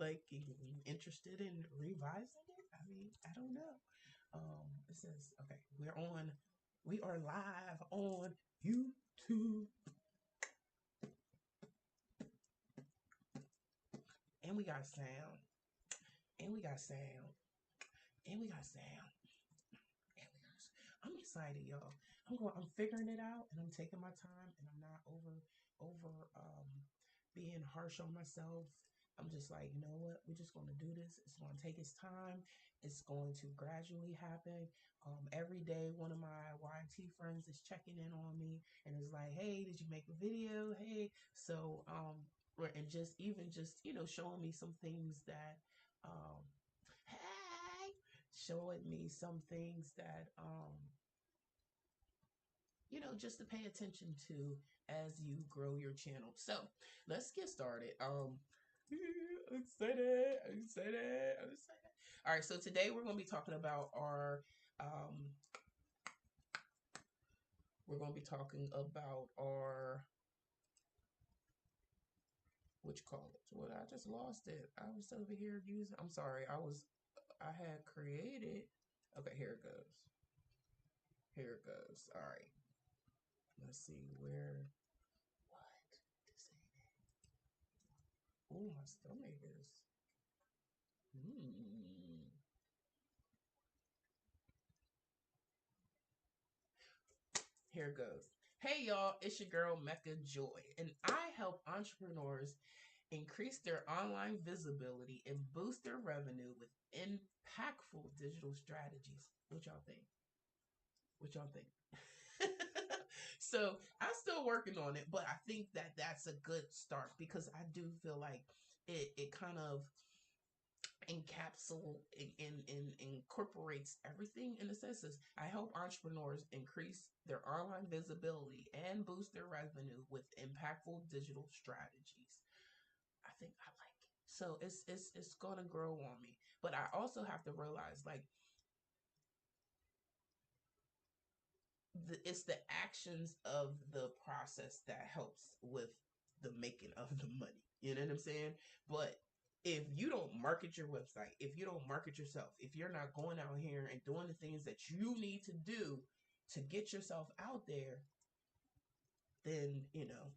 like interested in revising it. I mean, I don't know. It says, okay, we are live on YouTube, and we got sound, and we got sound, and we got sound, and we got. I'm excited, y'all. I'm figuring it out, and I'm taking my time, and I'm not over being harsh on myself. I'm just like, you know what? We're just going to do this. It's going to take its time. It's going to gradually happen. Every day, one of my YT friends is checking in on me and is like, "Hey, did you make a video? Hey." So, and just showing me some things that, hey, showing me some things that, just to pay attention to as you grow your channel. So let's get started. I'm excited. I'm excited. I'm excited. All right. So today we're going to be talking about um, what you call it? What, I just lost it. I was over here using, I'm sorry. I had created. Okay, here it goes. Here it goes. All right. Let's see where, what? This ain't it. Oh, my stomach is. Hmm. Here it goes. Hey y'all, it's your girl Mecca Joy, and I help entrepreneurs increase their online visibility and boost their revenue with impactful digital strategies. What y'all think? What y'all think? So I'm still working on it, but I think that that's a good start because I do feel like it kind of incorporates everything in the senses. I help entrepreneurs increase their online visibility and boost their revenue with impactful digital strategies. I think I like it. So it's gonna grow on me. But I also have to realize like it's the actions of the process that helps with the making of the money. You know what I'm saying? But if you don't market your website, if you don't market yourself, if you're not going out here and doing the things that you need to do to get yourself out there, then we know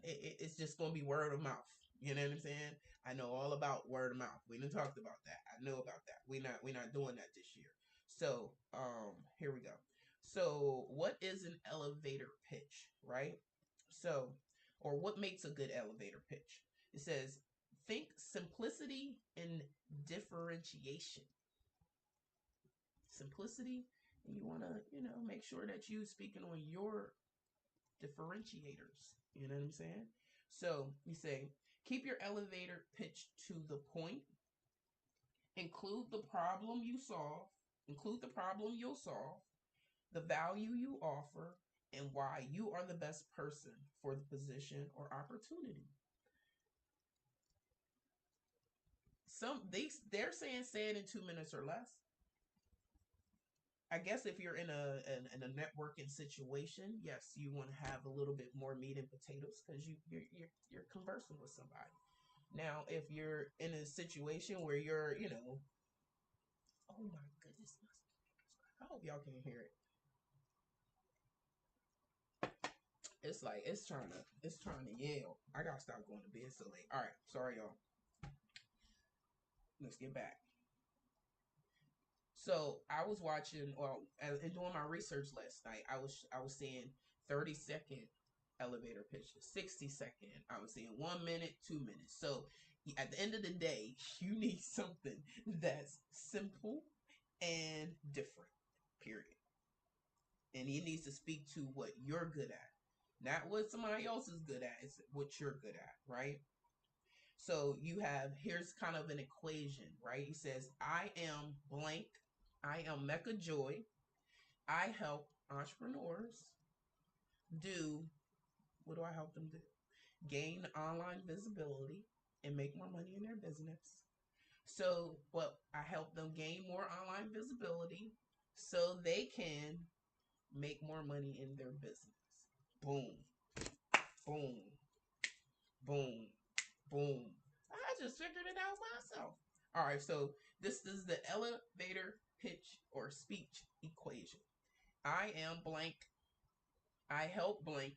it's just gonna be word of mouth. You know what I'm saying? I know all about word of mouth. We done talked about that. I know about that. We're not doing that this year. So here we go. So what is an elevator pitch, right? So, or what makes a good elevator pitch? It says think simplicity and differentiation. Simplicity, and you want to make sure that you speaking on your differentiators. You know what I'm saying? So you say, keep your elevator pitch to the point. Include the problem you solve. Include the problem you'll solve, the value you offer, and why you are the best person for the position or opportunity. They're saying say it in 2 minutes or less. I guess if you're in a networking situation, yes, you want to have a little bit more meat and potatoes because you're conversing with somebody. Now, if you're in a situation where you're, oh my goodness, I hope y'all can hear it. It's like it's trying to yell. I gotta stop going to bed so late. All right, sorry y'all. Let's get back. So I was watching, well, and doing my research last night. I was seeing 30-second elevator pitches, 60-second. I was seeing 1 minute, 2 minutes. So at the end of the day, you need something that's simple and different. Period. And it needs to speak to what you're good at, not what somebody else is good at. It's what you're good at, right? So here's kind of an equation, right? He says, I am blank. I am Mecca Joy. I help entrepreneurs do, what do I help them do? Gain online visibility and make more money in their business. So, well, I help them gain more online visibility so they can make more money in their business. Boom, boom, boom, boom. I just figured it out myself. All right, so this is the elevator pitch or speech equation. I am blank. I help blank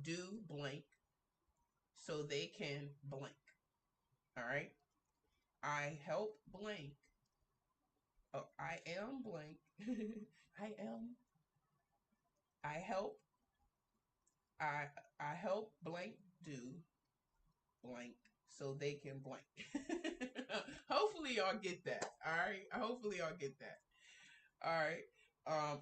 do blank so they can blank. All right. I help blank. Oh, I am blank. I am. I help. I I help blank do blank so they can blank. Hopefully y'all get that. All right. Hopefully y'all get that. All right.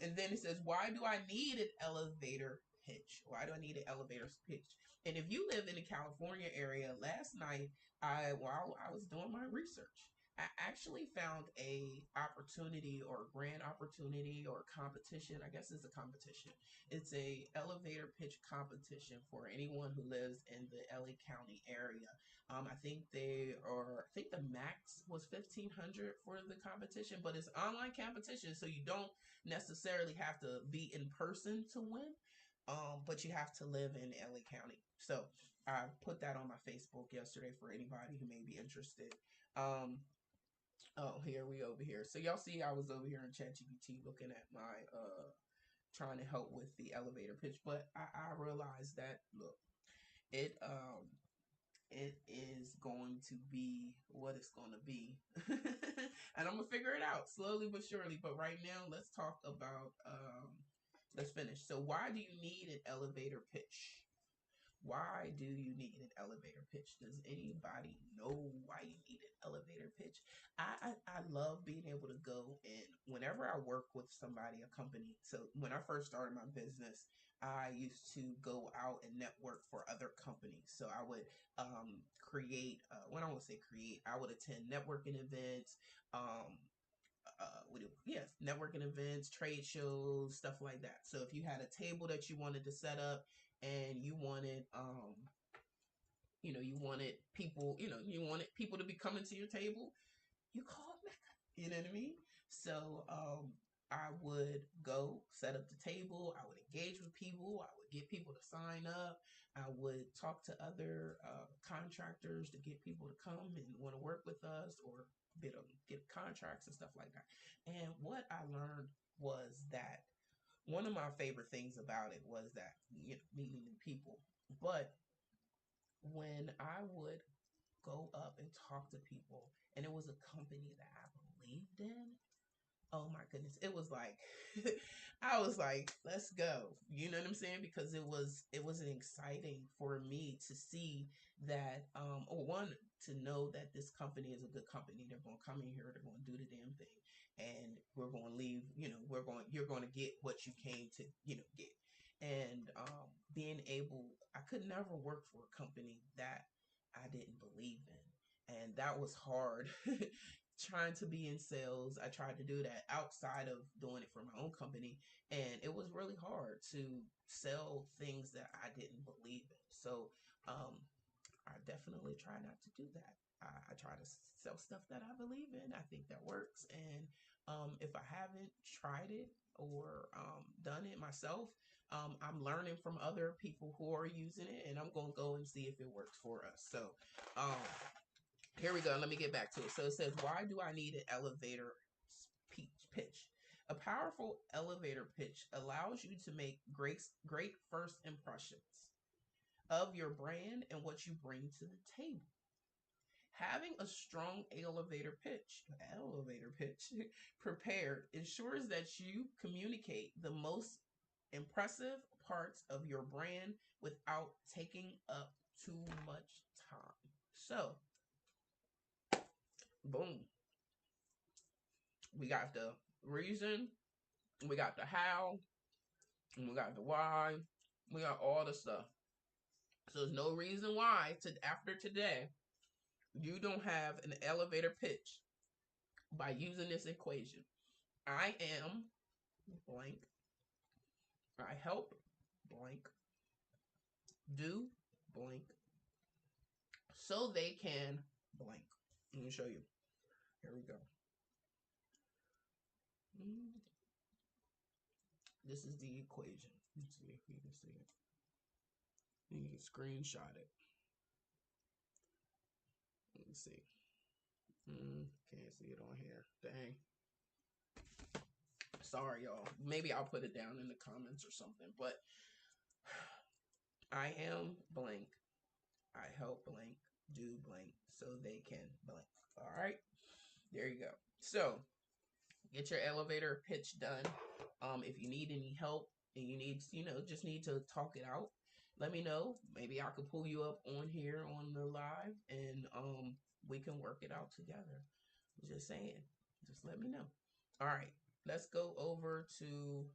And then it says, why do I need an elevator pitch? Why do I need an elevator pitch? And if you live in the California area, last night while I was doing my research, I actually found a opportunity or grant opportunity or competition. I guess it's a competition. It's a elevator pitch competition for anyone who lives in the LA County area. I think I think the max was 1,500 for the competition, but it's online competition, so you don't necessarily have to be in person to win. But you have to live in LA County. So I put that on my Facebook yesterday for anybody who may be interested. Um, oh, here we over here. So y'all see, I was over here in ChatGPT looking at my trying to help with the elevator pitch, but I realized that look, it it is going to be what it's going to be. And I'm gonna figure it out slowly but surely. But right now, let's talk about let's finish. So why do you need an elevator pitch? Why do you need an elevator pitch? Does anybody know why you need an elevator pitch? I love being able to go and whenever I work with somebody, a company. So when I first started my business, I used to go out and network for other companies. So I would create, when I want to say create, I would attend networking events, um, yes, networking events, trade shows, stuff like that. So if you had a table that you wanted to set up and you wanted you wanted people, you wanted people to be coming to your table, you called Mecca. You know what I mean? So I would go set up the table. I would engage with people. I would get people to sign up. I would talk to other contractors to get people to come and want to work with us or get contracts and stuff like that. And what I learned was that one of my favorite things about it was that meeting new people. But when I would go up and talk to people and it was a company that I believed in, oh my goodness, it was like I was like, let's go. You know what I'm saying? Because it was an exciting for me to see that or one to know that this company is a good company. They're gonna come in here, they're gonna do the damn thing, and we're gonna leave, you're gonna get what you came to, get. And being able I could never work for a company that I didn't believe in. And that was hard. Trying to be in sales, I tried to do that outside of doing it for my own company, and it was really hard to sell things that I didn't believe in. So I definitely try not to do that. I try to sell stuff that I believe in. I think that works. And if I haven't tried it or done it myself, I'm learning from other people who are using it, and I'm going to go and see if it works for us. So um, here we go. Let me get back to it. So it says, why do I need an elevator pitch? A powerful elevator pitch allows you to make great first impressions of your brand and what you bring to the table. Having a strong elevator pitch prepared ensures that you communicate the most impressive parts of your brand without taking up too much time. So, boom. We got the reason, we got the how, and we got the why. We got all the stuff. So there's no reason why after today you don't have an elevator pitch by using this equation. I am blank. I help blank do blank so they can blank. Let me show you. Here we go. This is the equation. Let's see if you can see it. You can screenshot it. Let me see. Can't see it on here. Dang. Sorry, y'all. Maybe I'll put it down in the comments or something. But I am blank. I help blank do blank so they can blank. All right. There you go. So get your elevator pitch done. If you need any help and you need, just need to talk it out, let me know. Maybe I could pull you up on here on the live and we can work it out together. Just saying. Just let me know. All right. Let's go over to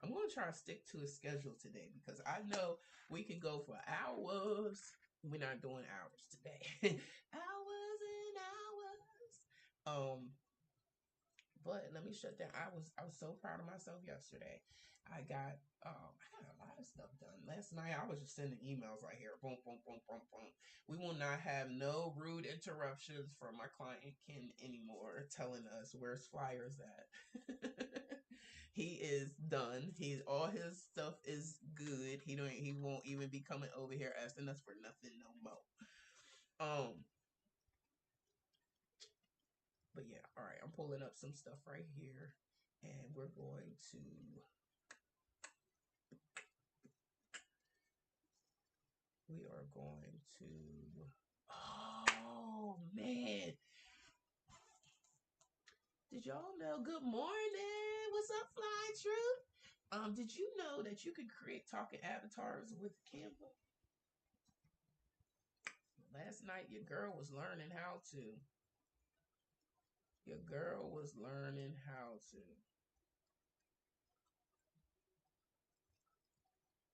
I'm going to try to stick to a schedule today because I know we can go for hours. We're not doing hours today. Hours and hours. But let me shut down. I was so proud of myself yesterday. I got a lot of stuff done. Last night I was just sending emails right here. Boom, boom, boom, boom, boom. We will not have no rude interruptions from my client Ken anymore telling us where's Flyers at. He is done. He's all his stuff is good. He won't even be coming over here asking us for nothing no more. But yeah, all right, I'm pulling up some stuff right here, and we're going to. We are going to. Oh man, did y'all know? Good morning. What's up, Fly Truth? Did you know that you could create talking avatars with Canva? Last night, your girl was learning how to. Your girl was learning how to.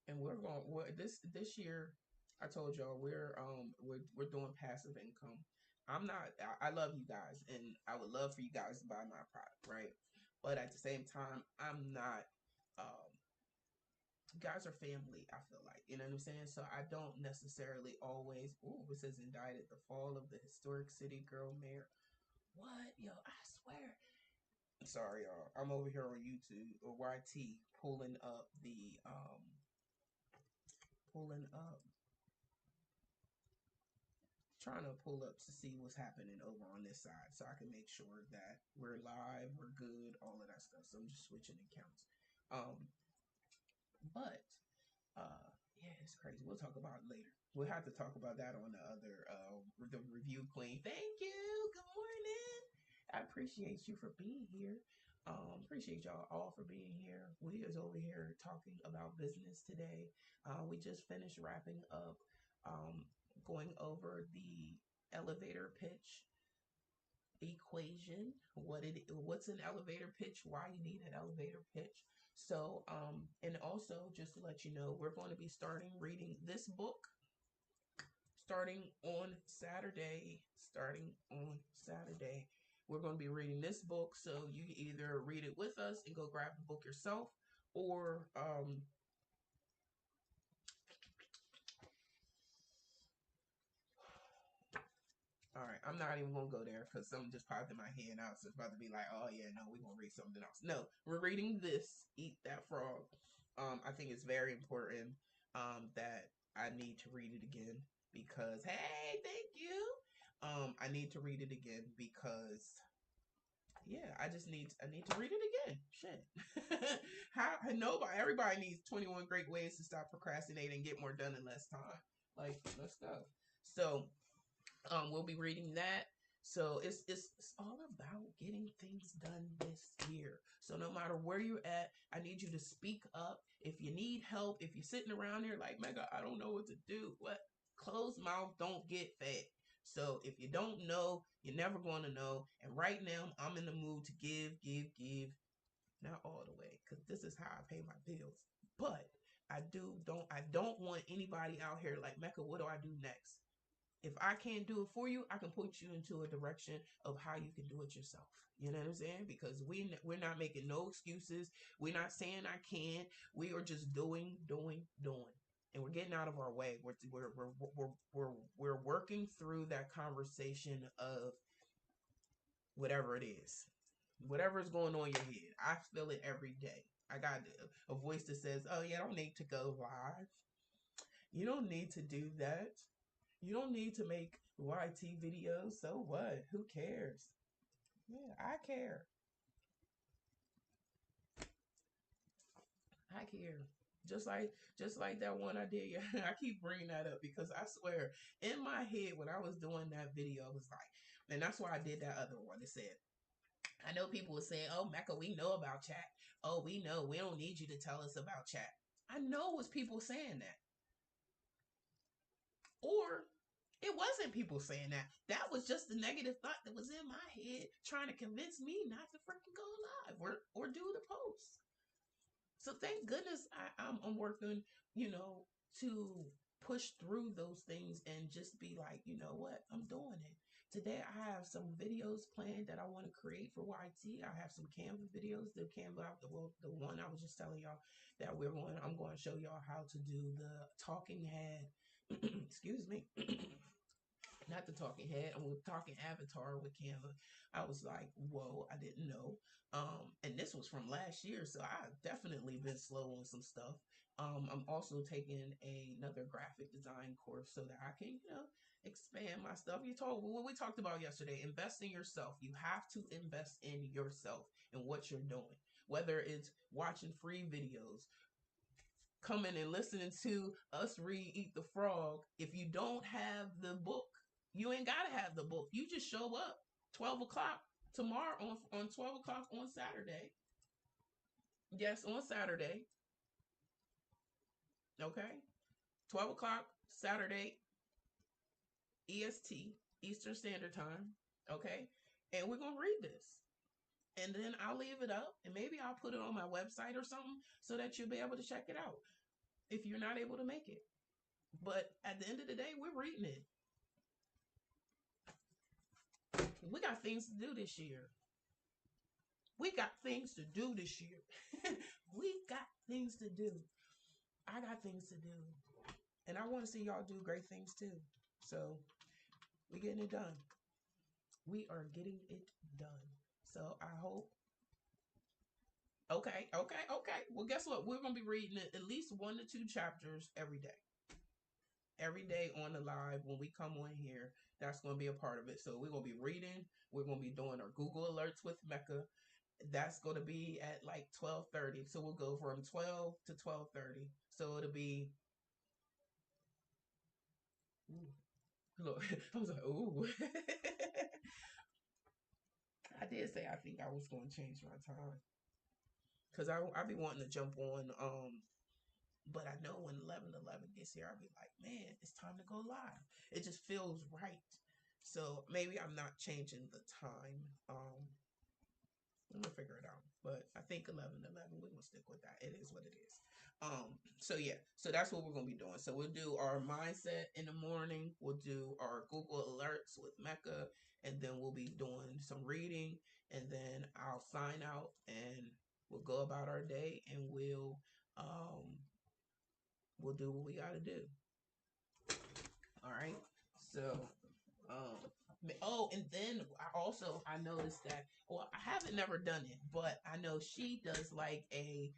And this year. I told y'all we're doing passive income. I love you guys and I would love for you guys to buy my product, right? But at the same time, I'm not you guys are family, I feel like. You know what I'm saying? So I don't necessarily always it says indicted the fall of the historic city girl mayor. What? Yo, I swear. Sorry, y'all. I'm over here on YouTube or YT pulling up trying to pull up to see what's happening over on this side so I can make sure that we're live, we're good, all of that stuff. So I'm just switching accounts. But yeah, it's crazy. We'll talk about it later. We'll have to talk about that on the other the review queen. Thank you. Good morning. I appreciate you for being here. Appreciate y'all all for being here. We is over here talking about business today. We just finished wrapping up going over the elevator pitch equation, what's an elevator pitch, why you need an elevator pitch. So and also just to let you know, we're going to be starting reading this book starting on Saturday. We're going to be reading this book, so you can either read it with us and go grab the book yourself, or all right, I'm not even gonna go there because something just popped in my head now. So it's about to be like, oh yeah, no, we're gonna read something else. No, we're reading this, Eat That Frog. I think it's very important that I need to read it again because hey, thank you. I need to read it again because yeah, I need to read it again. Shit. How nobody everybody needs 21 great ways to stop procrastinating and get more done in less time. Like, let's go. So we'll be reading that. So it's all about getting things done this year. So no matter where you're at, I need you to speak up. If you need help, if you're sitting around here like, Mega, I don't know what to do. What? Closed mouth don't get fed. So if you don't know, you're never going to know. And right now, I'm in the mood to give. Not all the way, because this is how I pay my bills. But I don't want anybody out here like, Mecca, what do I do next? If I can't do it for you, I can put you into a direction of how you can do it yourself. You know what I'm saying? Because we're not making no excuses. We're not saying I can't. We are just doing, and we're getting out of our way. We're working through that conversation of whatever it is, whatever is going on in your head. I feel it every day. I got a voice that says, "Oh yeah, I don't need to go live. You don't need to do that. You don't need to make YT videos. So what? Who cares? Yeah, I care. I care. Just like that one I did. Yeah, I keep bringing that up because I swear in my head when I was doing that video, I was like, and that's why I did that other one. It said, I know people were saying, "Oh, Mecca, we know about chat. Oh, we know. We don't need you to tell us about chat." I know it was people saying that, or it wasn't people saying that. That was just the negative thought that was in my head trying to convince me not to freaking go live or do the post. So thank goodness I'm working, to push through those things and just be like, you know what, I'm doing it. Today I have some videos planned that I want to create for YT. I have some Canva videos. The Canva, the one I was just telling y'all that I'm going to show y'all how to do the talking head. Excuse me. Not the talking head, I'm talking avatar with Canva. I was like, whoa, I didn't know. And this was from last year, so I've definitely been slow on some stuff. I'm also taking another graphic design course so that I can, expand my stuff. What we talked about yesterday, invest in yourself. You have to invest in yourself and what you're doing. Whether it's watching free videos, coming and listening to us read Eat the Frog. If you don't have the book, you ain't gotta have the book. You just show up 12 o'clock tomorrow on 12 o'clock on Saturday. Yes, on Saturday. Okay. 12 o'clock Saturday EST, Eastern Standard Time. Okay. And we're gonna read this. And then I'll leave it up and maybe I'll put it on my website or something so that you'll be able to check it out if you're not able to make it. But at the end of the day, we're reading it. We got things to do this year. We got things to do this year. We got things to do. I got things to do. And I want to see y'all do great things too. So we getting it done. We are getting it done. So I hope. Okay. Well, guess what? We're going to be reading at least 1 to 2 chapters every day. Every day on the live when we come on here, that's going to be a part of it. So we're going to be reading. We're going to be doing our Google alerts with Mecca. That's going to be at like 12:30. So we'll go from 12 to 12:30. So it'll be. Ooh, look, I was like, ooh. I did say I think I was going to change my time because I be wanting to jump on. But I know when 11:11 gets here, I'll be like, man, it's time to go live. It just feels right. So maybe I'm not changing the time. I'm gonna figure it out. But I think 11:11. We're gonna stick with that. It is what it is. So yeah, so that's what we're gonna be doing. So we'll do our mindset in the morning. We'll do our Google alerts with Mecca, and then we'll be doing some reading, and then I'll sign out and we'll go about our day and we'll do what we gotta do. All right. So and then I noticed that, well, I haven't never done it, but I know she does like a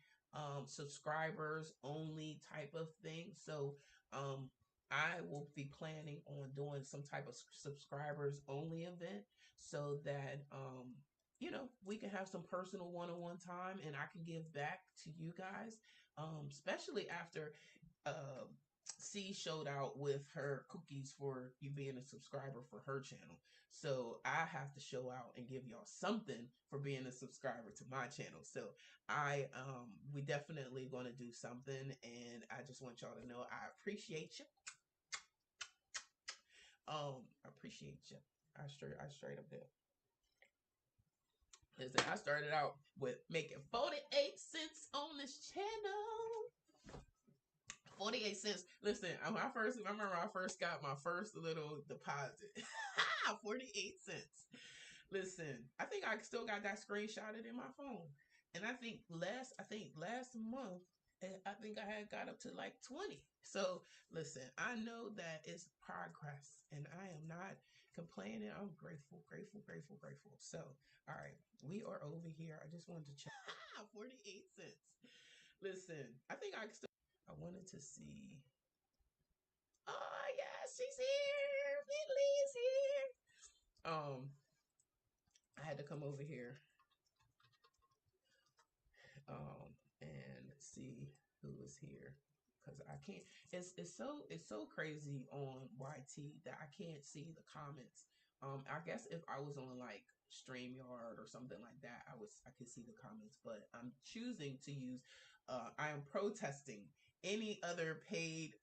subscribers only type of thing. So I will be planning on doing some type of subscribers only event so that we can have some personal one-on-one time and I can give back to you guys, especially after uh, C showed out with her cookies for you being a subscriber for her channel. So I have to show out and give y'all something for being a subscriber to my channel. So we definitely going to do something, and I just want y'all to know I appreciate you. I appreciate you. I straight up there. Listen, I started out with making 48 cents on this channel. 48 cents. Listen, I remember I first got my first little deposit. 48 cents. Listen, I think I still got that screenshotted in my phone. And I think last month, I think I had got up to like 20. So listen, I know that it's progress and I am not complaining. I'm grateful, grateful, grateful, grateful. So, all right, we are over here. I just wanted to check. 48 cents. Listen, I think I still. I wanted to see. Oh yes, she's here. here. I had to come over here and see who was here because I can't. It's so crazy on YT that I can't see the comments. I guess if I was on like StreamYard or something like that, I could see the comments, but I'm choosing to use. I am protesting any other paid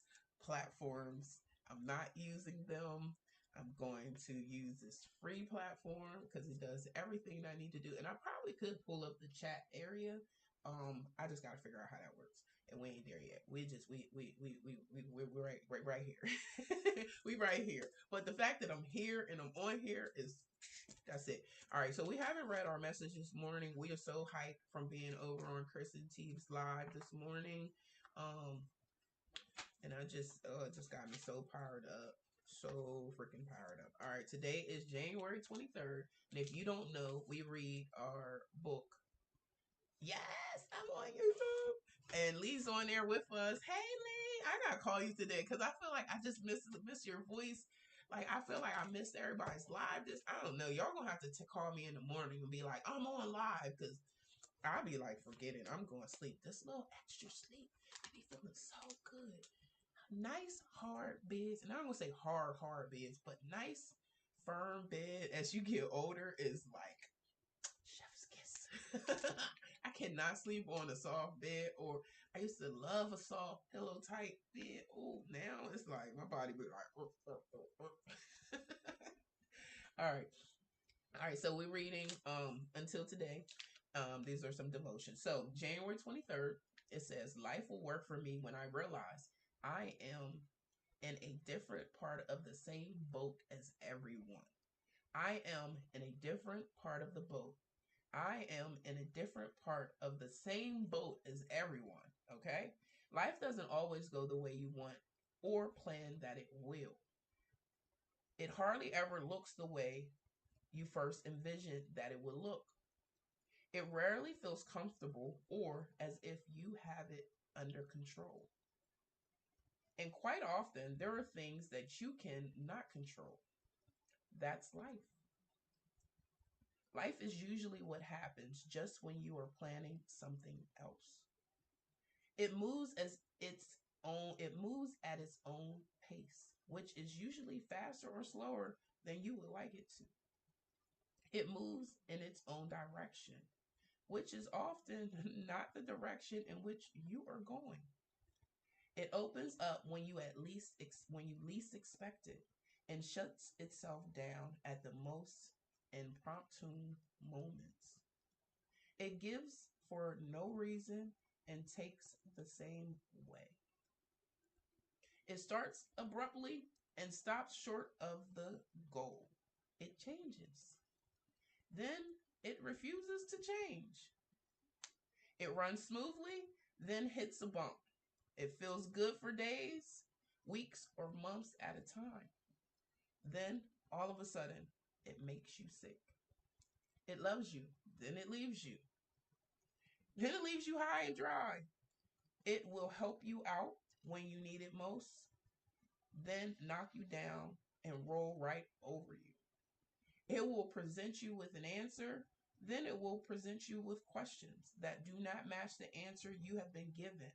platforms. I'm not using them. I'm going to use this free platform because it does everything I need to do, and I probably could pull up the chat area. I just got to figure out how that works, and we ain't there yet. We're right here. We right here. But the fact that I'm here and I'm on here is that's it. All right, so we haven't read our message this morning. We are so hyped from being over on Chris and Teeb's live this morning. And I just got me so powered up. So freaking powered up. All right, today is January 23rd. And if you don't know, we read our book. Yes, I'm on YouTube. And Lee's on there with us. Hey Lee, I gotta call you today because I feel like I just miss your voice. Like I feel like I missed everybody's live. I don't know. Y'all gonna have to call me in the morning and be like, I'm on live because I'll be like forgetting. I'm going to sleep. This little extra sleep, I be feeling so good. Nice hard beds, and I'm gonna say hard beds, but nice firm bed as you get older is like chef's kiss. I cannot sleep on a soft bed, or I used to love a soft pillow type bed. Oh, now it's like my body be like. All right. So we're reading until today. These are some devotions. So January 23rd, it says, "Life will work for me when I realize I am in a different part of the same boat as everyone. I am in a different part of the boat. I am in a different part of the same boat as everyone." Okay? Life doesn't always go the way you want or plan that it will. It hardly ever looks the way you first envisioned that it would look. It rarely feels comfortable or as if you have it under control. And quite often, there are things that you can not control. That's life. Life is usually what happens just when you are planning something else. It moves it moves at its own pace, which is usually faster or slower than you would like it to. It moves in its own direction, which is often not the direction in which you are going. It opens up when you least expect it and shuts itself down at the most impromptu moments. It gives for no reason and takes the same way. It starts abruptly and stops short of the goal. It changes. Then it refuses to change. It runs smoothly, then hits a bump. It feels good for days, weeks, or months at a time. Then, all of a sudden, it makes you sick. It loves you, then it leaves you. Then it leaves you high and dry. It will help you out when you need it most, then knock you down and roll right over you. It will present you with an answer, then it will present you with questions that do not match the answer you have been given.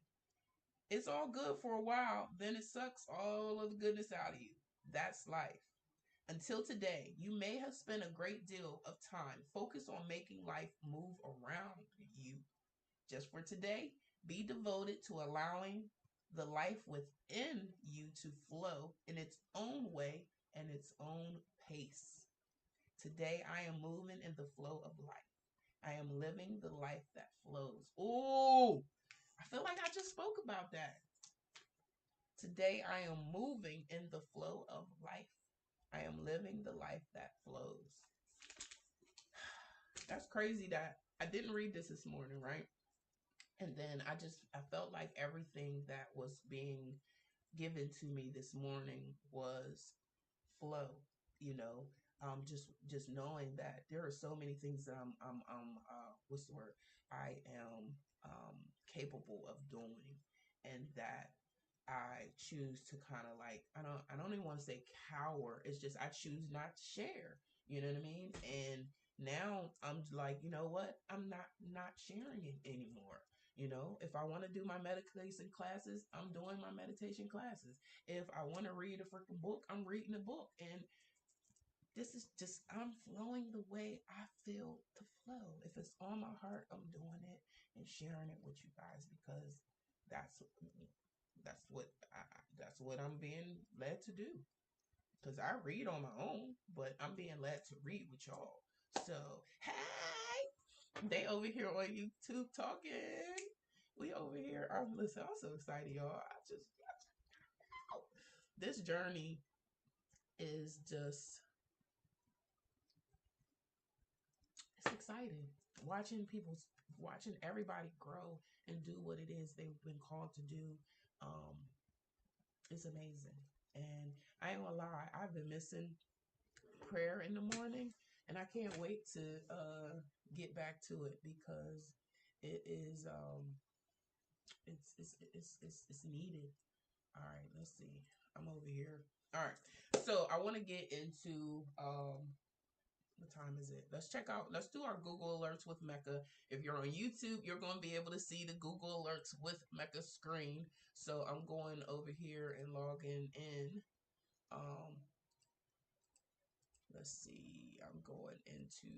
It's all good for a while, then it sucks all of the goodness out of you. That's life. Until today, you may have spent a great deal of time focused on making life move around you. Just for today, be devoted to allowing the life within you to flow in its own way and its own pace. Today, I am moving in the flow of life. I am living the life that flows. Oh, I feel like I just spoke about that. Today, I am moving in the flow of life. I am living the life that flows. That's crazy that I didn't read this morning, right? And then I felt like everything that was being given to me this morning was flow, you know. Just knowing that there are so many things that what's the word? I am capable of doing, and that I choose to kind of like, I don't even want to say cower. It's just I choose not to share. You know what I mean? And now I'm like, you know what? I'm not sharing it anymore. You know, if I want to do my meditation classes, I'm doing my meditation classes. If I want to read a freaking book, I'm reading a book. And this is just, I'm flowing the way I feel to flow. If it's on my heart, I'm doing it and sharing it with you guys because that's that's what that's what I'm being led to do. Because I read on my own, but I'm being led to read with y'all. So hey, they over here on YouTube talking. We over here. I'm so excited, y'all. This journey is just, it's exciting. Watching everybody grow and do what it is they've been called to do. Um, it's amazing. And I ain't gonna lie, I've been missing prayer in the morning, and I can't wait to get back to it because it is it's needed. All right, let's see. I'm over here. All right, so I want to get into what time is it? Let's do our Google Alerts with Mecca. If you're on YouTube, you're going to be able to see the Google Alerts with Mecca screen. So I'm going over here and logging in. Um, let's see. I'm going into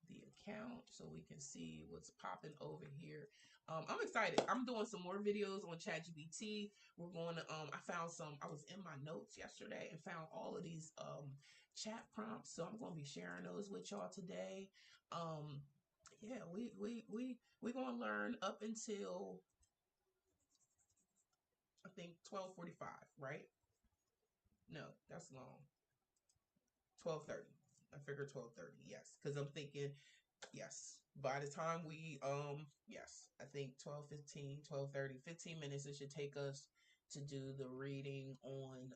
the account so we can see what's popping over here. I'm excited. I'm doing some more videos on ChatGPT. We're going to I was in my notes yesterday and found all of these chat prompts, so I'm going to be sharing those with y'all today. Yeah, we're going to learn up until I think 12:45, right? No, that's long. 12:30. I figured 12:30. Yes, cuz I'm thinking yes. By the time yes, I think 12:15, 12:30, 15 minutes it should take us to do the reading on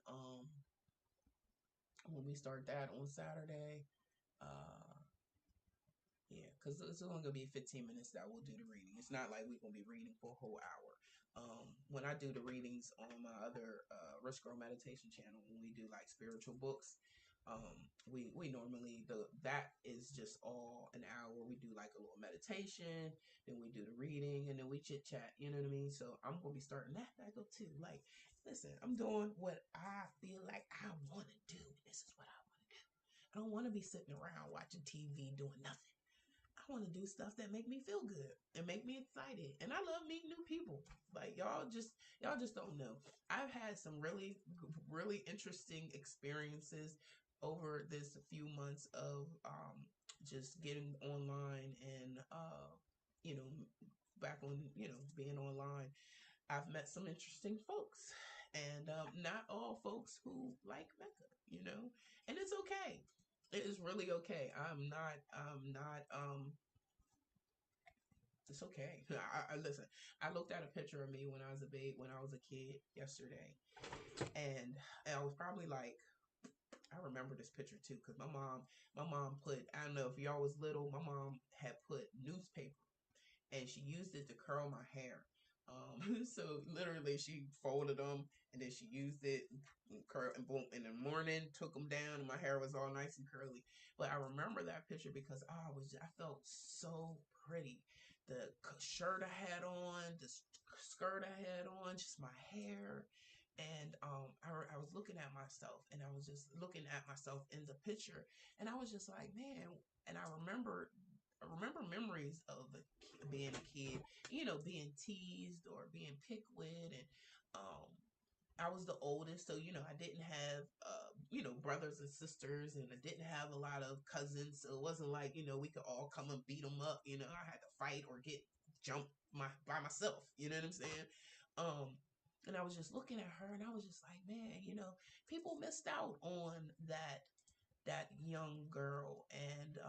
when we start that on Saturday. Uh yeah, because it's only gonna be 15 minutes that we'll do the reading. It's not like we're gonna be reading for a whole hour. When I do the readings on my other Rich Girl Meditation channel, when we do like spiritual books, we normally that is just all an hour. We do like a little meditation, then we do the reading, and then we chit chat. You know what I mean? So I'm gonna be starting that back up too. Like, listen, I'm doing what I feel like I want to do. This is what I want to do. I don't want to be sitting around watching TV doing nothing. I want to do stuff that make me feel good and make me excited. And I love meeting new people. Like y'all just don't know. I've had some really interesting experiences over this few months of just getting online and you know back on being online. I've met some interesting folks, and not all folks who like Mecca, and it's okay. It is really okay. It's okay. I listen. I looked at a picture of me when I was a babe, when I was a kid yesterday, and I was probably like, I remember this picture too, because my mom put. I don't know if y'all was little. My mom had put newspaper, and she used it to curl my hair. So literally, she folded them, and then she used it and curl and boom. In the morning, took them down, and my hair was all nice and curly. But I remember that picture because I felt so pretty. The shirt I had on, the skirt I had on, just my hair. And I was looking at myself, and I was just looking at myself in the picture, and I was just like, man. And I remember memories of being a kid, being teased or being picked with, and I was the oldest, so I didn't have brothers and sisters, and I didn't have a lot of cousins, so it wasn't like we could all come and beat them up. I had to fight or get jumped by myself. You know what I'm saying? Um, and I was just looking at her, and I was just like, man, people missed out on that young girl, and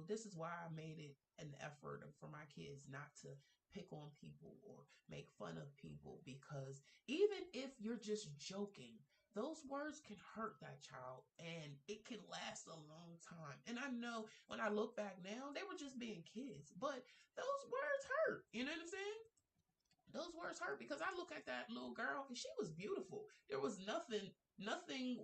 this is why I made it an effort for my kids not to pick on people or make fun of people, because even if you're just joking, those words can hurt that child, and it can last a long time. And I know when I look back now, they were just being kids, but those words hurt. You know what I'm saying? Those words hurt because I look at that little girl and she was beautiful. There was nothing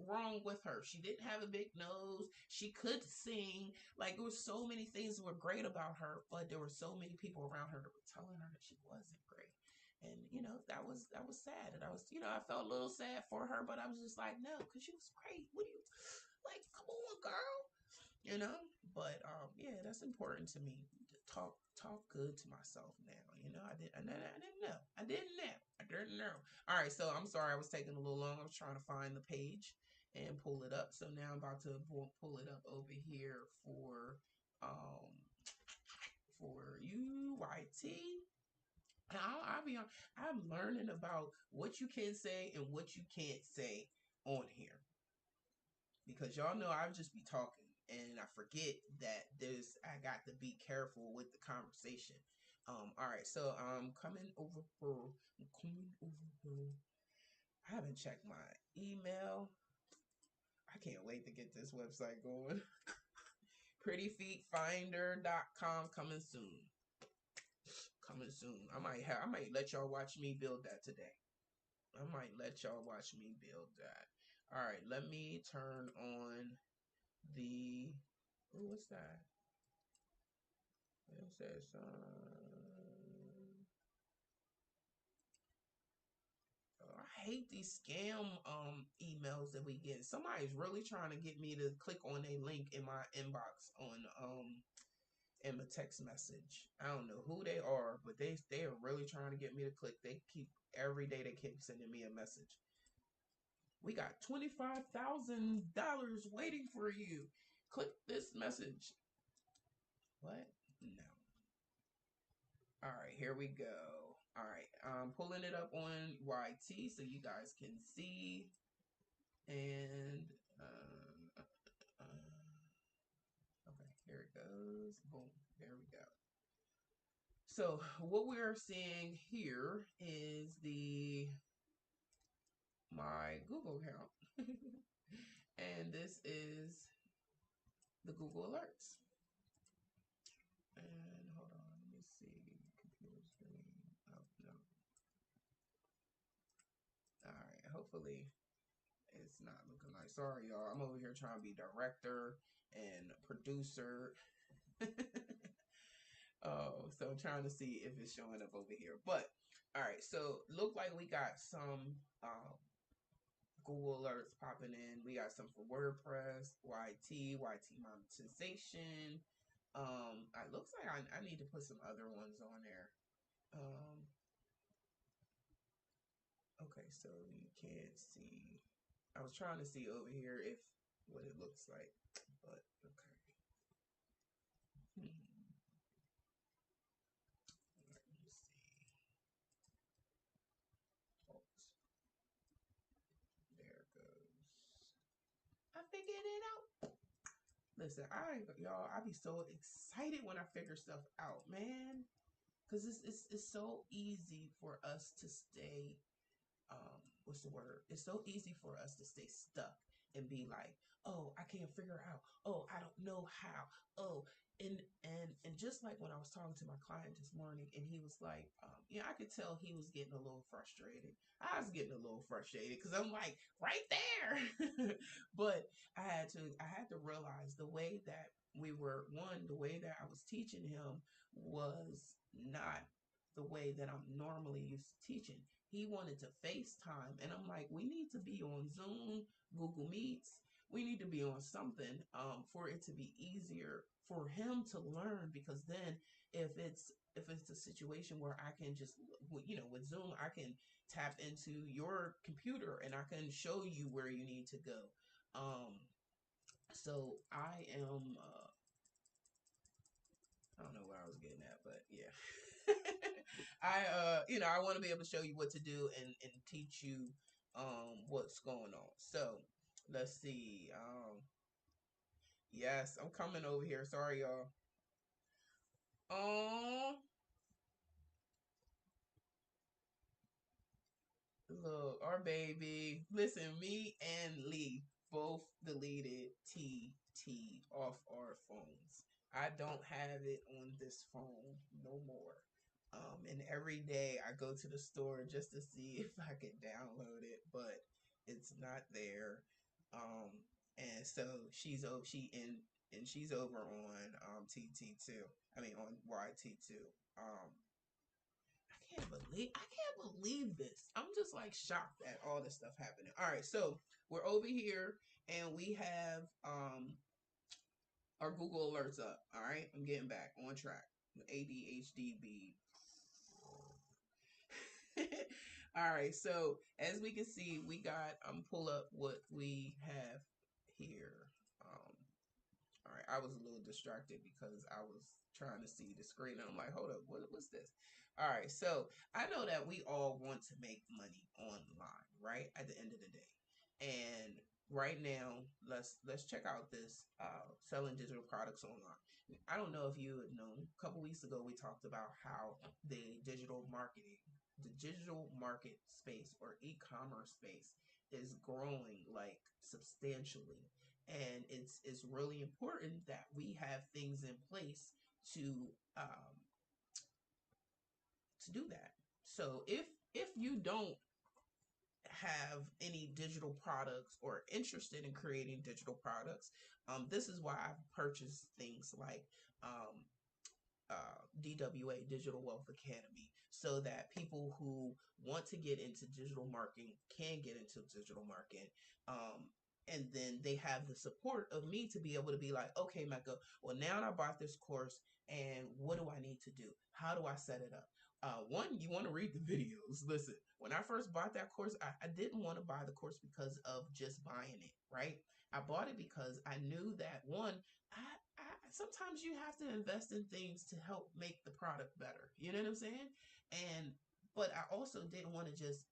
wrong with her. She didn't have a big nose. She could sing. Like there was so many things that were great about her, but there were so many people around her that were telling her that she wasn't great. And that was sad. And I was, I felt a little sad for her, but I was just like, no, because she was great. What do you like? Come on, girl. You know, but yeah, that's important to me. To talk good to myself now. I didn't know. All right, so I'm sorry I was taking a little long. I was trying to find the page and pull it up. So now I'm about to pull it up over here for you, YT. I'll be on. I'm learning about what you can say and what you can't say on here because y'all know I just be talking and I forget that I got to be careful with the conversation. All right, so I'm coming over for. I haven't checked my email. I can't wait to get this website going. Prettyfeetfinder.com coming soon. Coming soon. I might let y'all watch me build that today. I might let y'all watch me build that. All right, let me turn on the. Ooh, what's that? It says. I hate these scam emails that we get. Somebody's really trying to get me to click on a link in my inbox on in a text message. I don't know who they are, but they are really trying to get me to click. They keep every day they keep sending me a message. We got $25,000 waiting for you. Click this message. What? No. All right, here we go. All right, I'm pulling it up on YT so you guys can see. And okay, here it goes. Boom, there we go. So what we're seeing here is my Google account, and this is the Google Alerts. And hold on, let me see. Computer screen. Oh no. All right, hopefully it's not looking like. Sorry, y'all. I'm over here trying to be director and producer. So I'm trying to see if it's showing up over here. But all right, so look like we got some Google alerts popping in. We got some for WordPress, YT monetization. It looks like I need to put some other ones on there. Okay, so you can't see. I was trying to see over here if what it looks like, but okay. Let me see. Oh, there it goes. I figured it out. Listen, I be so excited when I figure stuff out, man. Cause it's so easy for us to stay what's the word? It's so easy for us to stay stuck and be like, oh, I can't figure out. Oh, I don't know how. Oh, and just like when I was talking to my client this morning, and he was like, I could tell he was getting a little frustrated. I was getting a little frustrated because I'm like right there, but I had to realize the way that the way that I was teaching him was not the way that I'm normally used to teaching. He wanted to FaceTime, and I'm like, we need to be on Zoom, Google Meets. We need to be on something for it to be easier for him to learn. Because then, if it's a situation where I can just, with Zoom, I can tap into your computer and I can show you where you need to go. So I am. I don't know where I was getting at, but yeah. I want to be able to show you what to do and teach you what's going on. So let's see. Yes, I'm coming over here. Sorry, y'all. Oh, look, our baby. Listen, me and Lee both deleted TT off our phones. I don't have it on this phone no more. And every day I go to the store just to see if I could download it, but it's not there. Um, and so she's over on TT2. I mean on YT2. I can't believe this. I'm just like shocked at all this stuff happening. All right, so we're over here and we have our Google alerts up. All right, I'm getting back on track. ADHDB. All right, so as we can see, we got pull up what we have here. All right, I was a little distracted because I was trying to see the screen and I'm like, hold up, what's this? All right, so I know that we all want to make money online, right? At the end of the day. And right now, let's check out this selling digital products online. I don't know if you had known, a couple weeks ago we talked about how the digital market space or e-commerce space is growing like substantially, and it's really important that we have things in place to do that. So if you don't have any digital products or interested in creating digital products, this is why I've purchased things like DWA, Digital Wealth Academy, so that people who want to get into digital marketing can get into digital marketing. And then they have the support of me to be able to be like, okay, Mecca, well, now I bought this course, and what do I need to do? How do I set it up? One, you want to read the videos. Listen, when I first bought that course, I didn't want to buy the course because of just buying it, right? I bought it because I knew that one, sometimes you have to invest in things to help make the product better. You know what I'm saying? And but I also didn't want to just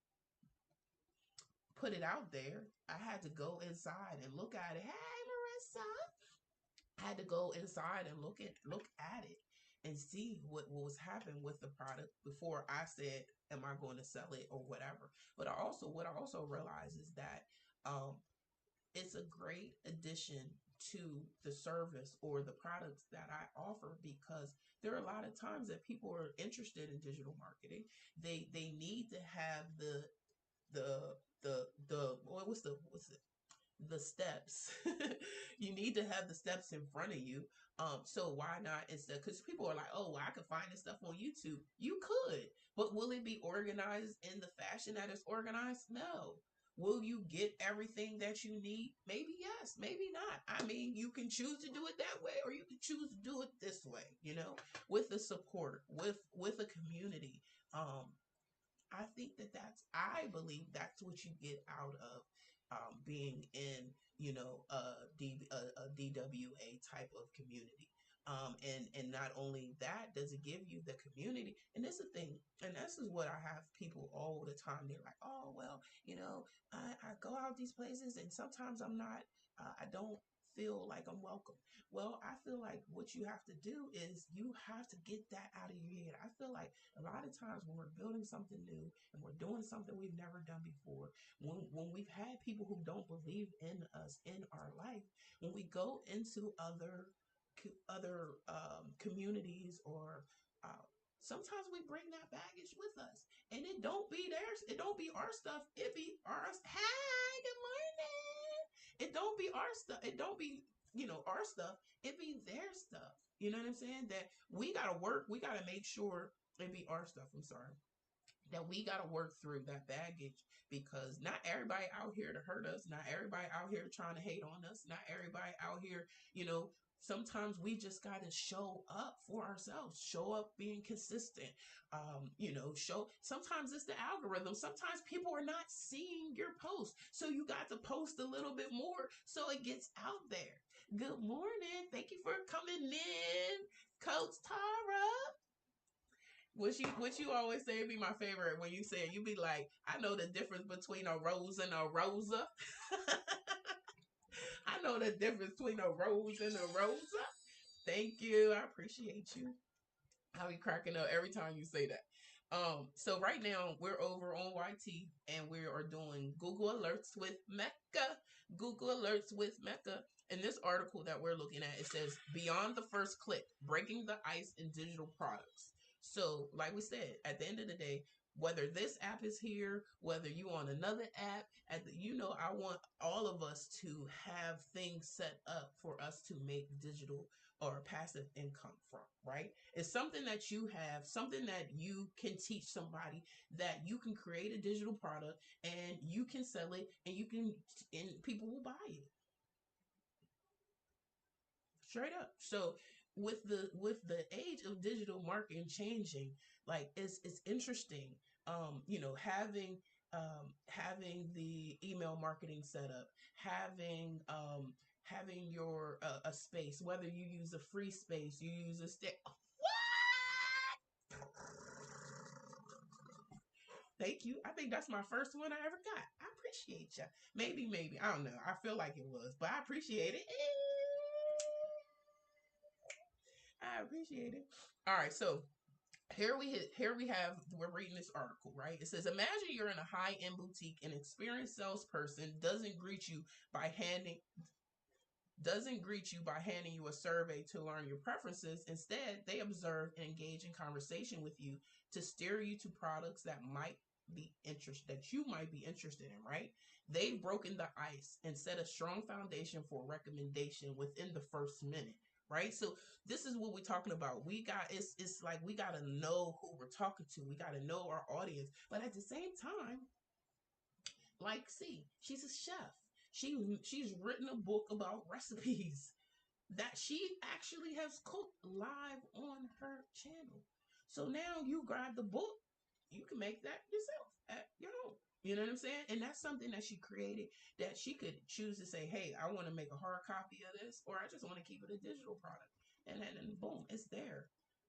put it out there. I had to go inside and look at it. Hey, Marissa, I had to go inside and look at it and see what was happening with the product before I said, "Am I going to sell it or whatever?" But what I also realized is that um, it's a great addition to the service or the products that I offer, because there are a lot of times that people are interested in digital marketing. They need to have the what's the steps. You need to have the steps in front of you. So why not instead? Because people are like, oh, well, I could find this stuff on YouTube. You could, but will it be organized in the fashion that it's organized? No. Will you get everything that you need? Maybe yes, maybe not. I mean, you can choose to do it that way, or you can choose to do it this way. With the support, with a community. I think I believe that's what you get out of being in, a DWA type of community. And not only that, does it give you the community? And this is the thing, and this is what I have people all the time. They're like, oh, well, I go out these places and sometimes I don't feel like I'm welcome. Well, I feel like what you have to do is you have to get that out of your head. I feel like a lot of times when we're building something new and we're doing something we've never done before, when we've had people who don't believe in us in our life, when we go into other communities, or uh, sometimes we bring that baggage with us, and it don't be theirs. It don't be our stuff. It be ours. Hey, good morning. It don't be our stuff. It don't be our stuff. It be their stuff. You know what I'm saying? That we gotta work. We gotta make sure it be our stuff. I'm sorry, that we got to work through that baggage, because not everybody out here to hurt us, not everybody out here trying to hate on us, not everybody out here, sometimes we just got to show up for ourselves, show up being consistent. Show, sometimes it's the algorithm, sometimes people are not seeing your post, so you got to post a little bit more so it gets out there. Good morning, thank you for coming in, Coach Tara. What you always say be my favorite, when you say it, you be like, I know the difference between a rose and a rosa. I know the difference between a rose and a rosa. Thank you. I appreciate you. I'll be cracking up every time you say that. So right now we're over on YT and we are doing Google Alerts with Mecca. Google Alerts with Mecca. In this article that we're looking at, it says, beyond the first click, breaking the ice in digital products. So, like we said, at the end of the day, whether this app is here, whether you on another app, I want all of us to have things set up for us to make digital or passive income from, right? It's something that you have, something that you can teach somebody, that you can create a digital product and you can sell it, and people will buy it. Straight up. So with the age of digital marketing changing, like it's interesting. Having the email marketing set up, having your a space, whether you use a free space, you use a stick. What? Thank you. I think that's my first one I ever got. I appreciate you. Maybe. I don't know. I feel like it was, but I appreciate it. I appreciate it. All right, so we're reading this article, right? It says, imagine you're in a high-end boutique, an experienced salesperson by handing doesn't greet you by handing you a survey to learn your preferences. Instead, they observe and engage in conversation with you to steer you to products that you might be interested in, right? They've broken the ice and set a strong foundation for recommendation within the first minute, right? So this is what we're talking about. It's like we got to know who we're talking to. We got to know our audience. But at the same time, like, see, she's a chef. She's written a book about recipes that she actually has cooked live on her channel. So now you grab the book, you can make that yourself at your home. You know what I'm saying? And that's something that she created, that she could choose to say, hey, I want to make a hard copy of this, or I just want to keep it a digital product. And boom, it's there.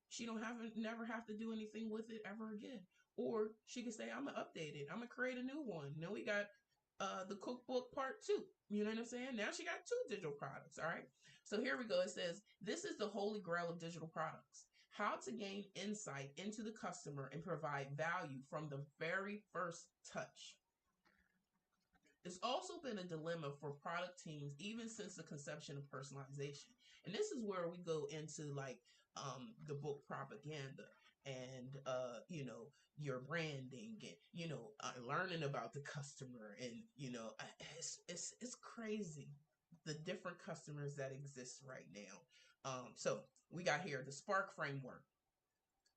She don't never have to do anything with it ever again. Or she could say, I'm gonna update it. I'm gonna create a new one. Now we got the cookbook part 2. You know what I'm saying? Now she got 2 digital products. All right. So here we go. It says, this is the holy grail of digital products. How to gain insight into the customer and provide value from the very first touch. It's also been a dilemma for product teams even since the conception of personalization. And this is where we go into like the book propaganda and your branding and learning about the customer, and it's crazy the different customers that exist right now. So we got here the Spark framework,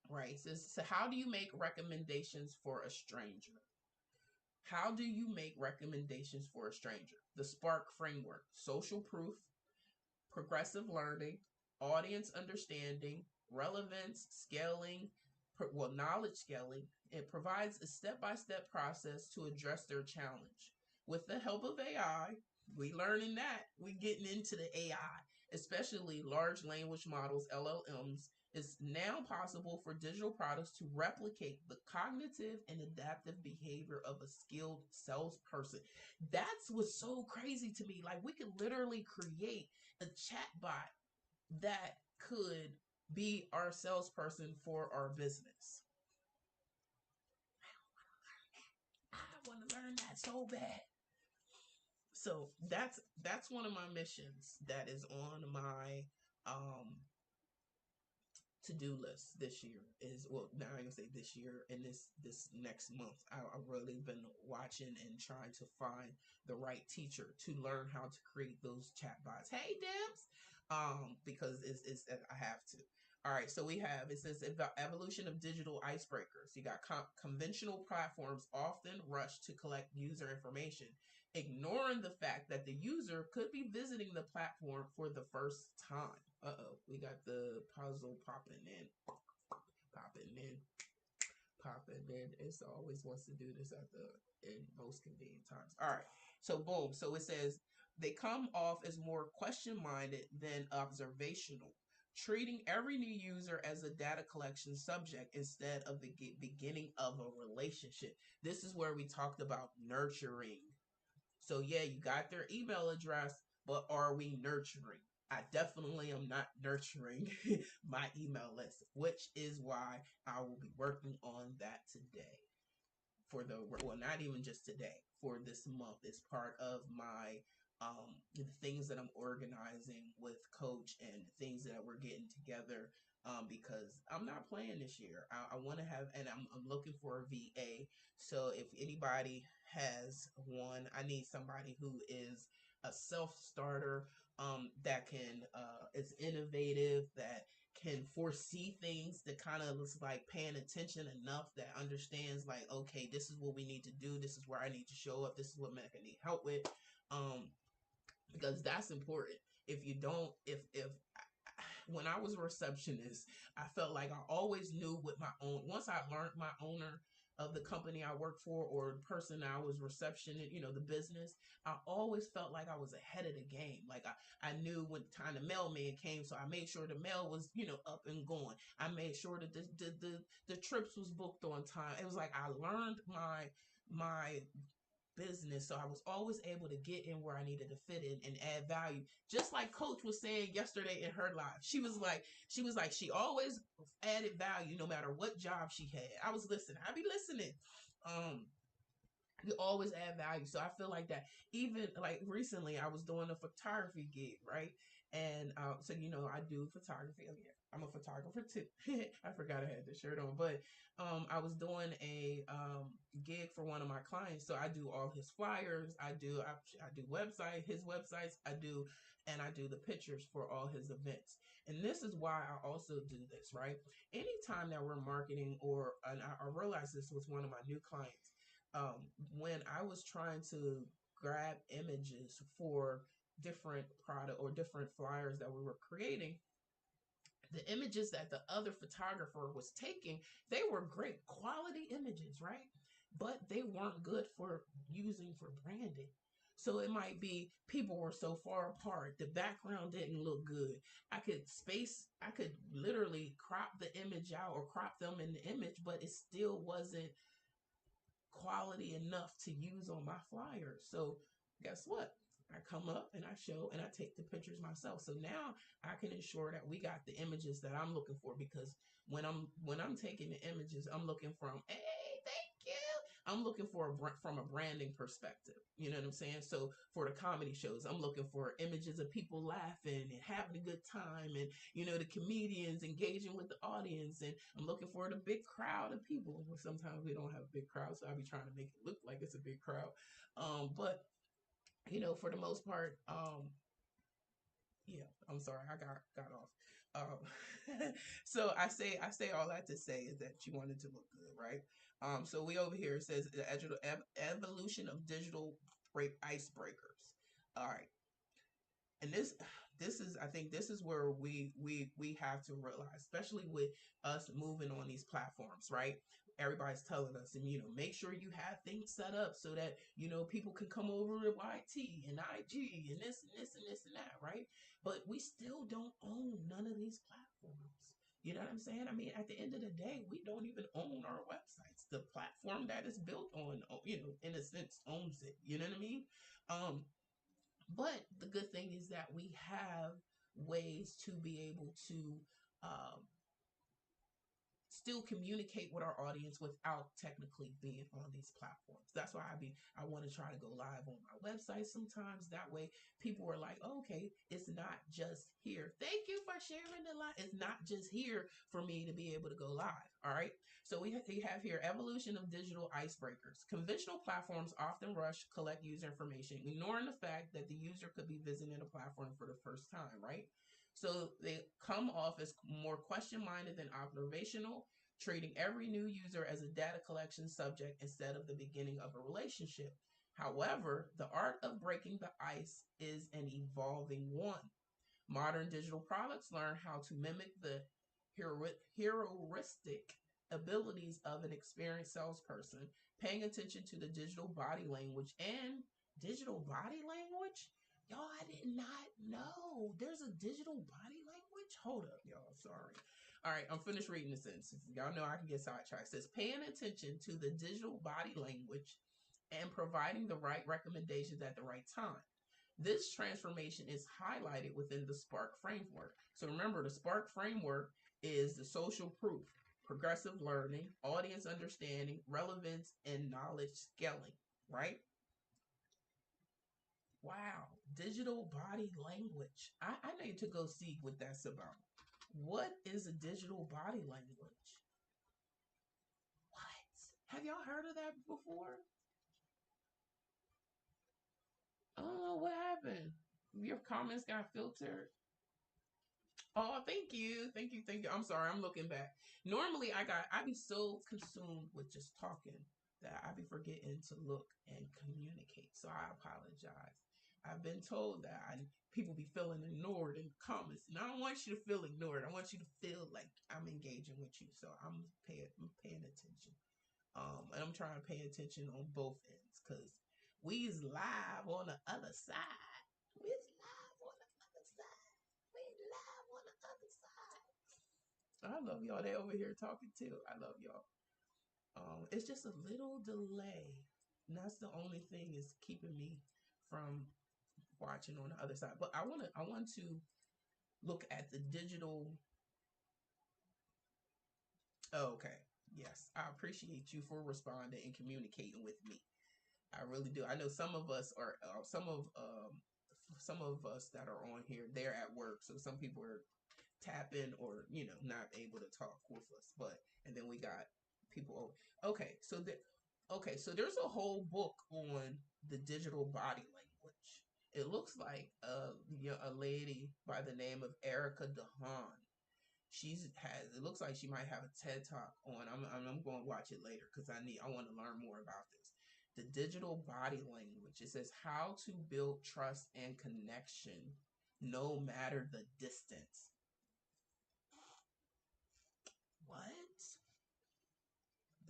right? So how do you make recommendations for a stranger? How do you make recommendations for a stranger? The Spark framework: social proof, progressive learning, audience understanding, relevance, scaling, knowledge scaling. It provides a step-by-step process to address their challenge. With the help of AI, we learning that. We getting into the AI, especially large language models, LLMs. It's now possible for digital products to replicate the cognitive and adaptive behavior of a skilled salesperson. That's what's so crazy to me. Like, we could literally create a chatbot that could be our salesperson for our business. I want to learn that so bad. So that's one of my missions that is on my to-do list this year. Is, well, now I'm gonna say this year and this next month. I've really been watching and trying to find the right teacher to learn how to create those chatbots. Hey, Debs, because it's I have to. All right, so it says evolution of digital icebreakers. You got conventional platforms often rush to collect user information, ignoring the fact that the user could be visiting the platform for the first time. We got the puzzle popping in, popping in, popping in. It always wants to do this in most convenient times. All right, so boom. So it says they come off as more question-minded than observational, treating every new user as a data collection subject instead of the beginning of a relationship. This is where we talked about nurturing. So yeah, you got their email address, but are we nurturing? I definitely am not nurturing my email list, which is why I will be working on that today. Not even just today, for this month. It's part of my the things that I'm organizing with Coach and things that we're getting together because I'm not playing this year. I want to have, and I'm looking for a VA. So if anybody has one, I need somebody who is a self starter, that can is innovative, that can foresee things, that kind of looks like paying attention enough, that understands like, okay, this is what we need to do, this is where I need to show up, this is what I need help with, um because that's important. If you don't, if when I was a receptionist, I felt like I always knew what my own, once I learned my owner of the company I worked for, or the person I was receptioning, the business, I always felt like I was ahead of the game. Like I knew when time the mailman came, so I made sure the mail was, up and going. I made sure that the trips was booked on time. It was like I learned my business, so I was always able to get in where I needed to fit in and add value, just like Coach was saying yesterday in her live. She was like she always added value no matter what job she had. I was listening, I be listening. You always add value. So I feel like that. Even like recently, I was doing a photography gig, right? And so I do photography. Oh yeah, I'm a photographer too. I forgot I had this shirt on, but I was doing a gig for one of my clients. So I do all his flyers. I do website, his websites. I do the pictures for all his events. And this is why I also do this, right? Anytime that we're marketing, and I realized this with one of my new clients, when I was trying to grab images for different product or different flyers that we were creating, the images that the other photographer was taking, they were great quality images, right? But they weren't good for using for branding. So it might be people were so far apart, the background didn't look good. I could literally crop the image out or crop them in the image, but it still wasn't quality enough to use on my flyers. So guess what? I come up and I show and I take the pictures myself. So now I can ensure that we got the images that I'm looking for, because when I'm taking the images, I'm looking from, hey, thank you. I'm looking for from a branding perspective. You know what I'm saying? So for the comedy shows, I'm looking for images of people laughing and having a good time, and the comedians engaging with the audience, and I'm looking for the big crowd of people. Sometimes we don't have a big crowd, so I'll be trying to make it look like it's a big crowd. But for the most part, yeah, I'm sorry, I got off. So I say all that to say is that you want it to look good, right? So we over here, it says the evolution of digital break icebreakers. All right, and this is, I think this is where we have to realize, especially with us moving on these platforms, right? Everybody's telling us, and make sure you have things set up so that people can come over to YT and IG and this and this and this and that, right? But we still don't own none of these platforms. You know what I'm saying? I mean, at the end of the day, we don't even own our websites. The platform that is built on, in a sense, owns it. You know what I mean? But the good thing is that we have ways to be able to um, still communicate with our audience without technically being on these platforms. That's why I want to try to go live on my website sometimes. That way people are like, oh, okay, it's not just here. Thank you for sharing the live. It's not just here for me to be able to go live. All right. So we have here evolution of digital icebreakers. Conventional platforms often rush collect user information, ignoring the fact that the user could be visiting a platform for the first time, right? So they come off as more question minded than observational, treating every new user as a data collection subject instead of the beginning of a relationship. However, the art of breaking the ice is an evolving one. Modern digital products learn how to mimic the heuristic abilities of an experienced salesperson, paying attention to the digital body language and digital body language. Y'all, I did not know there's a digital body language. Hold up, y'all. Sorry. All right, I'm finished reading the sentence. Y'all know I can get sidetracked. It says paying attention to the digital body language and providing the right recommendations at the right time. This transformation is highlighted within the SPARK framework. So remember, the SPARK framework is the social proof, progressive learning, audience understanding, relevance, and knowledge scaling, right? Wow. Digital body language. I need to go see what that's about. What is a digital body language? What? Have y'all heard of that before? I don't know what happened. Your comments got filtered. Oh, thank you. I'm sorry, I'm looking back. Normally, I be so consumed with just talking that I be forgetting to look and communicate. So I apologize. I've been told that people be feeling ignored in the comments, and I don't want you to feel ignored. I want you to feel like I'm engaging with you. So I'm paying attention. And I'm trying to pay attention on both ends because we's live on the other side. We's live on the other side. We live on the other side. I love y'all. They over here talking too. I love y'all. It's just a little delay. And that's the only thing is keeping me from watching on the other side. But I want to look at the digital. Oh, okay. Yes, I appreciate you for responding and communicating with me. I really do. I know some of us are some of us that are on here. They're at work, so some people are tapping or not able to talk with us. But and then we got people. Okay, so there's a whole book on the digital body language. It looks like a lady by the name of Erica DeHaan. It looks like she might have a TED talk on. I'm going to watch it later because I want to learn more about this. The digital body language. It says how to build trust and connection no matter the distance. What?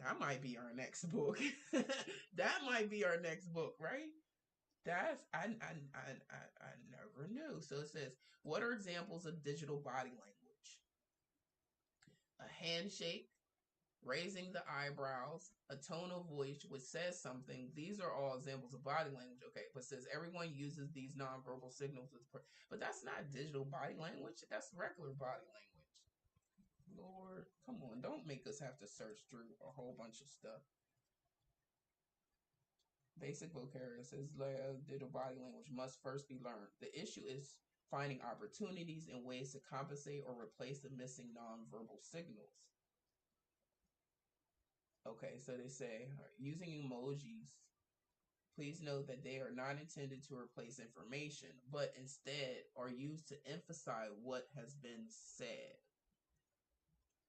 That might be our next book. That might be our next book, right? That's I never knew. So it says, what are examples of digital body language? A handshake, raising the eyebrows, a tone of voice which says something. These are all examples of body language. Okay, but says everyone uses these nonverbal signals but that's not digital body language. That's regular body language. Lord, come on, don't make us have to search through a whole bunch of stuff. Basic vocabulary says digital body language must first be learned. The issue is finding opportunities and ways to compensate or replace the missing nonverbal signals. Okay, so they say using emojis. Please note that they are not intended to replace information, but instead are used to emphasize what has been said.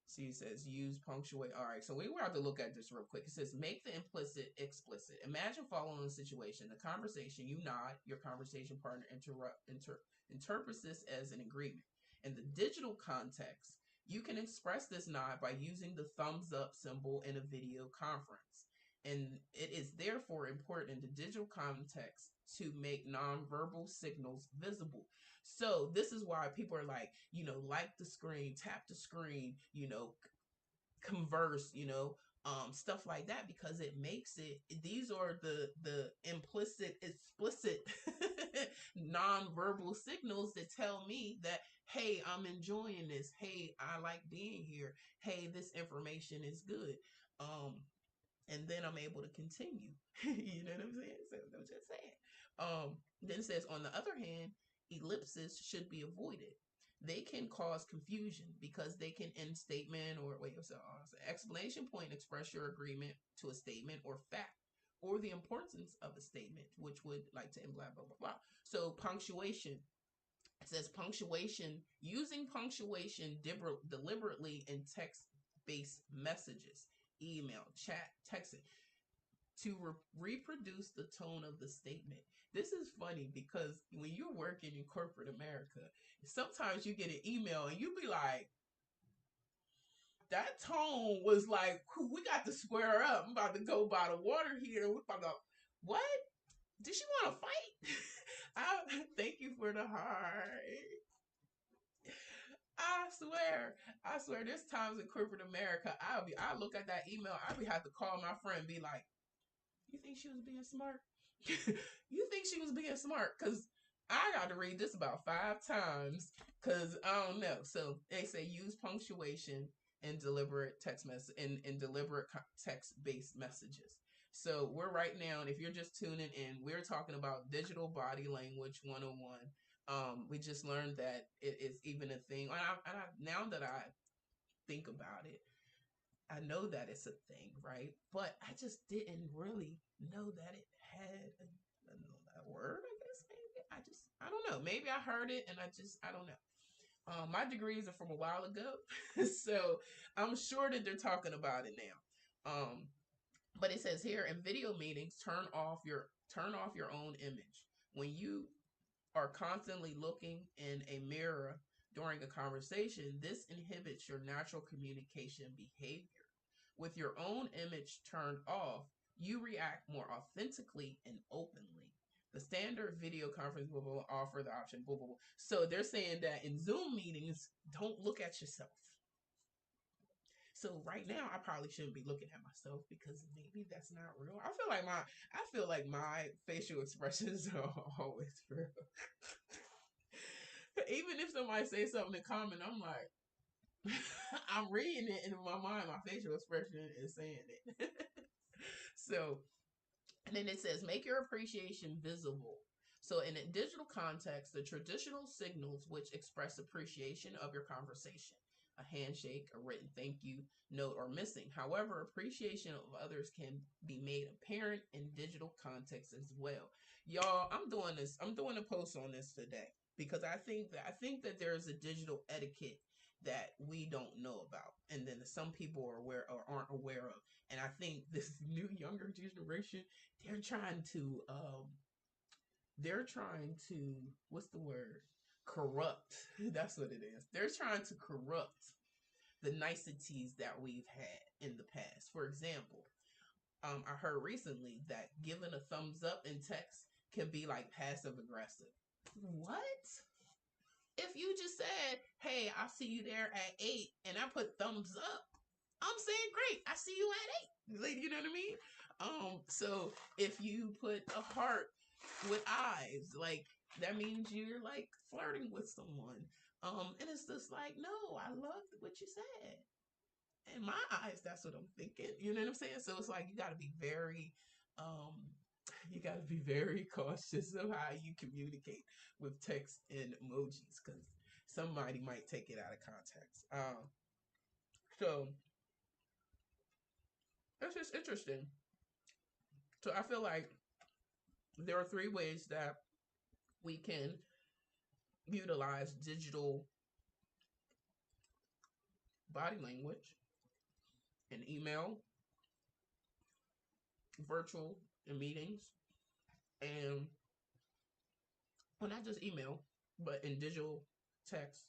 See, it says use punctuate. All right, so we have to look at this real quick. It says make the implicit explicit. Imagine following a situation, the conversation. You nod. Your conversation partner interprets this as an agreement. In the digital context, you can express this nod by using the thumbs up symbol in a video conference. And it is therefore important in the digital context to make nonverbal signals visible. So this is why people are like, like the screen, tap the screen, converse, stuff like that, because it makes it. These are the implicit, explicit, nonverbal signals that tell me that, hey, I'm enjoying this. Hey, I like being here. Hey, this information is good. And then I'm able to continue. You know what I'm saying? So I'm just saying. Then it says, on the other hand, ellipses should be avoided. They can cause confusion because they can end statement or explanation point express your agreement to a statement or fact or the importance of a statement, which would like to blah blah blah blah. So punctuation. It says punctuation, using punctuation deliberately in text-based messages, email, chat, texting, to reproduce the tone of the statement. This is funny because when you're working in corporate America, sometimes you get an email and you be like, that tone was like, we got to square up. I'm about to go by the water here. We're about to, what? Did she want to fight? Thank you for the heart. I swear, there's times in corporate America, I look at that email, I be have to call my friend and be like, you think she was being smart? You think she was being smart? Because I got to read this about 5 times because I don't know. So they say use punctuation in deliberate text message in deliberate text-based messages. So we're right now, and if you're just tuning in, we're talking about digital body language 101. We just learned that it is even a thing. Now that I think about it, I know that it's a thing, right? But I just didn't really know that it had a word, I guess, maybe. I don't know. Maybe I heard it and I don't know. My degrees are from a while ago, so I'm sure that they're talking about it now. But it says here in video meetings, turn off your own image. When you are constantly looking in a mirror during a conversation, this inhibits your natural communication behavior. With your own image turned off, you react more authentically and openly. The standard video conference will offer the option. Blah, blah, blah. So they're saying that in Zoom meetings, don't look at yourself. So right now, I probably shouldn't be looking at myself because maybe that's not real. I feel like my facial expressions are always real. Even if somebody says something in comment, I'm like, I'm reading it, and in my mind, my facial expression is saying it. So, and then it says, make your appreciation visible. So, in a digital context, the traditional signals which express appreciation of your conversation, a handshake, a written thank you note, are missing. However, appreciation of others can be made apparent in digital context as well. Y'all, I'm doing this. I'm doing a post on this today because I think that there's a digital etiquette that we don't know about, and then some people are aware or aren't aware of. And I think this new younger generation, they're trying to what's the word, corrupt. That's what it is. They're trying to corrupt the niceties that we've had in the past. For example, I heard recently that giving a thumbs up in text can be like passive aggressive. What? If you just said, hey, I'll see you there at 8, and I put thumbs up, I'm saying great, I see you at 8. Like, you know what I mean? So if you put a heart with eyes, like, that means you're like flirting with someone. And it's just like, no, I love what you said. In my eyes, that's what I'm thinking. You know what I'm saying? So it's like um you got to be very cautious of how you communicate with text and emojis because somebody might take it out of context. So that's just interesting. So I feel like there are 3 ways that we can utilize digital body language: in email, virtual, and meetings, and well, not just email, but in digital text.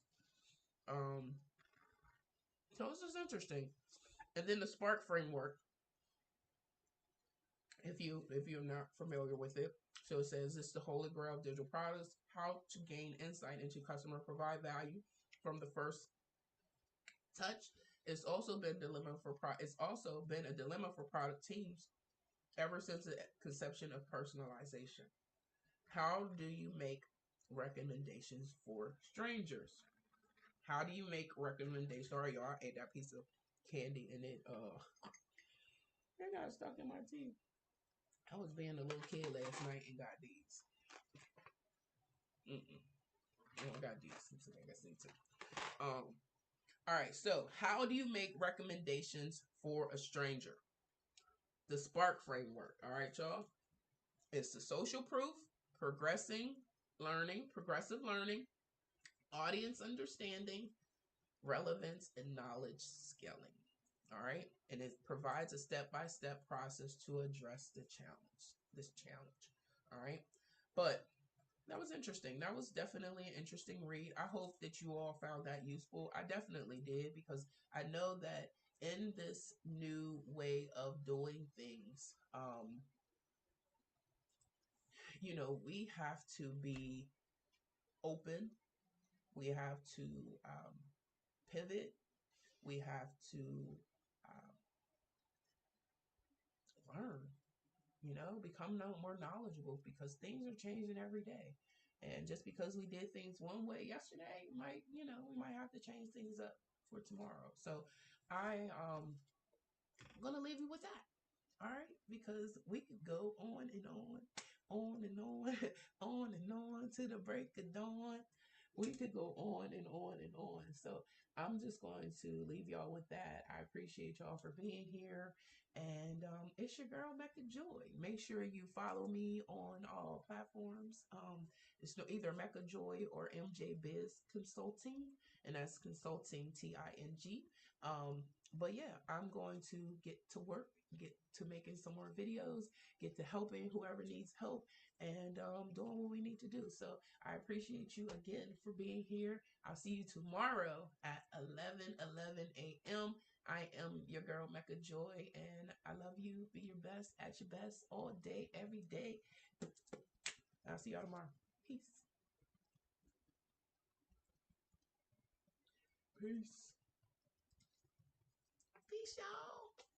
Um, so this is interesting. And then the Spark framework, if you're not familiar with it, so it says it's the holy grail of digital products: how to gain insight into customer, provide value from the first touch. It's also been a dilemma for product teams ever since the conception of personalization. How do you make recommendations for strangers? How do you make recommendations? Sorry, y'all, I ate that piece of candy and it got stuck in my teeth. I was being a little kid last night and got these. I got these. I guess need to. All right. So, how do you make recommendations for a stranger? The Spark framework. All right, y'all. It's the social proof, progressive learning, audience understanding, relevance, and knowledge scaling. All right. And it provides a step-by-step process to address this challenge. All right. But that was interesting. That was definitely an interesting read. I hope that you all found that useful. I definitely did because I know that in this new way of doing things, we have to be open. We have to pivot. We have to um, learn, become more knowledgeable because things are changing every day. And just because we did things one way yesterday, we might have to change things up for tomorrow. So I'm gonna leave you with that. All right, because we could go on and on, on and on, on and on to the break of dawn. We could go on and on and on. So I'm just going to leave y'all with that. I appreciate y'all for being here. And it's your girl, Mecca Joy. Make sure you follow me on all platforms. It's either Mecca Joy or MJ Biz Consulting, and that's consulting TING. But yeah, I'm going to get to work, get to making some more videos, get to helping whoever needs help, and doing what we need to do. So I appreciate you again for being here. I'll see you tomorrow at 11 a.m. I am your girl, Mecca Joy, and I love you. Be your best, at your best, all day, every day. I'll see y'all tomorrow. Peace. Peace. Peace, y'all.